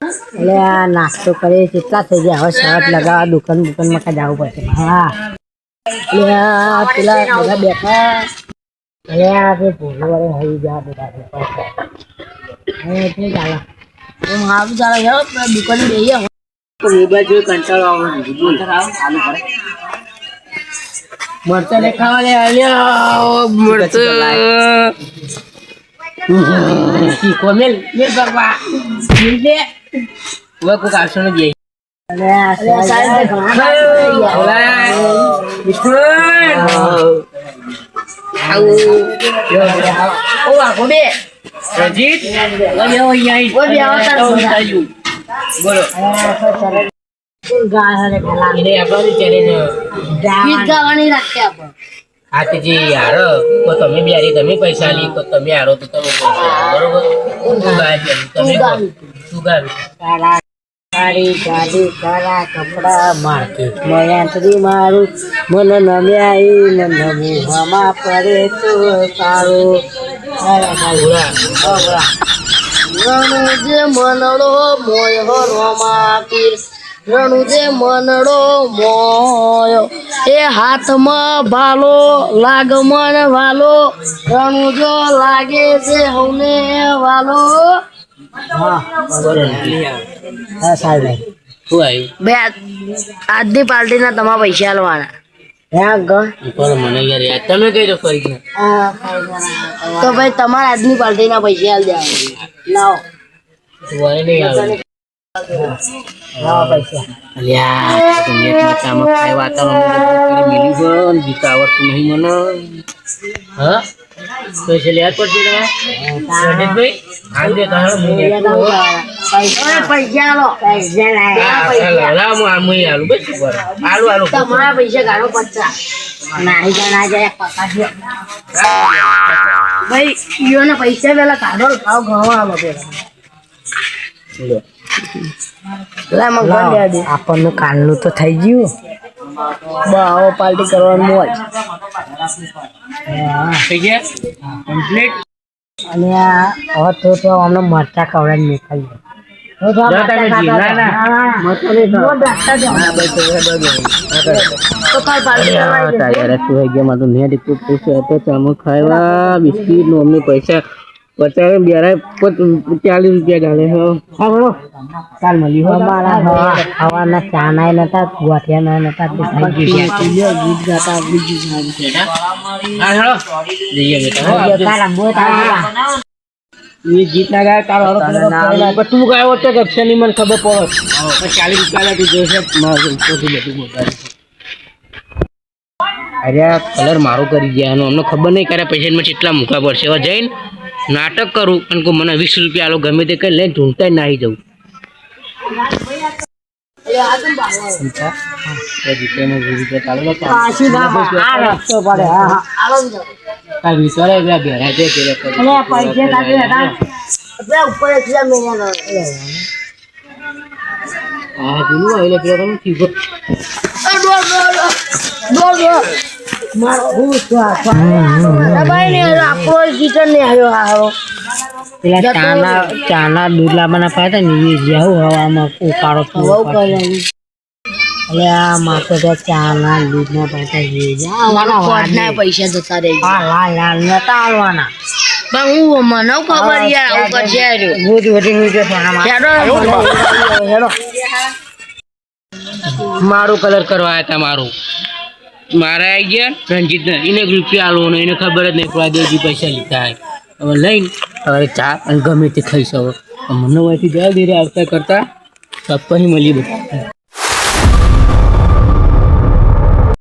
એટલે આ નાસ્તો કરે કેટલા થઈ ગયા હવે શર્ટ લગાવવા દુકાનમાં કાંઈ જવું પડશે હા એટલે પેલા બધા બેઠા એટલે આપણે ભૂલો વડે હઈ ગયા બધા એટલે ચાલે મારું ચાલે છે દુકાને બેહીએ મોબાઈલ જોઈ કંટાળો આવવાનો મરચા ને ખાવા લે મરચા મેલ કરવા वो को कासो ने गई अरे साइड पे आओ ओ आको बे रजीत वो यही वो भी आवता बोलो गाय हरे पेला इने आपन चले गीत गाવાની રાખે આપો આતીજી યાર તો તમે બિયારી તમે પૈસા લી તો તમે આરો તો તમે બરોબર ગાય તમે તું ગાય સારી ગાડી સારા કપડા માર્કેટ મયાંતરી મારું મન નમ્યાઈ મન મોહમાં પડે તો સારું રણુ જે મનડો મોય રોમા પીર રણુ જે મનડો મોયો એ હાથમાં ભાલો લાગ મન વાલો રણુ જો લાગે છે હવને વાલો હા સાહેબ શું આવ્યું બે આજની પાર્ટીના તમારા પૈસા આલવાના મને યાર યાદ તમે કઈ દો ફરી તો ભાઈ તમારા આજની પાર્ટીના પૈસા આલ દેવા લાવો નહીં આવે લાવો પૈસા અલ્યા તમે એક મચામાં ખાઈ વાતાવરણ મિલ્યું છે ગીતા આવડતું નહીં મને હા પૈસા લેવા પડશે ભાઈ આલ દે તારો પૈસા લો પૈસા લાવ આલુ બસ આલુ તમારા પૈસા ગાળો 50 નાહી જાના જાય પકાડ્યો ભાઈ ઈયોને પૈસા પેલા કાઢો ભાવ ઘણો આલો પેલા આપણનું કાલનું તો થઈ ગયું બાવો પાર્ટી કરવાનું મોજ થઈ ગયા કમ્પ્લીટ અને હવે તો અમને મરચા ખવડાવીને મેખાઈ ખાવા બિસ્કીટ નું અમને પૈસા 50 40 રૂપિયા ડાલે ચાલ મળી હવાના ચા ના નતા ગોઠિયા ના નતા ગીત ગાતા ગીત ના ગાય તારો તું ગાયો છે કે મને ખબર પડે 40 રૂપિયા જોશે અરે કલર મારો કરી ગયા અમને ખબર નહીં કરે પૈસા મને કેટલા મૂકવા પડશે હવે જઈને નાટક કરું અને કોઈ મને 20 રૂપિયા આલો ગમે તે કઈ લઈને ઢૂંઢતા નાહી જવું ચાના દૂધ લાવવાના પાતા ને એ જાવ હવામાં ઉકાળો એટલે આ માથે તો ચાના દૂધ ના પાતા પૈસા જતા રહે લાલ નતા આવવાના હું મને ખબર યાર આવું કરશે મારું કલર કરવા આવ્યા હતા મારું મારા આવી ગયા રંજીત એને રૂપિયા આલો ને એને ખબર જ નહીં પડે દેજી પૈસા લીધા હવે લઈને હવે ચા અને ગમે તે ખાઈ શકો મને અહીંથી જવા ધીરે આવતા કરતા સબ પછી મળી બધા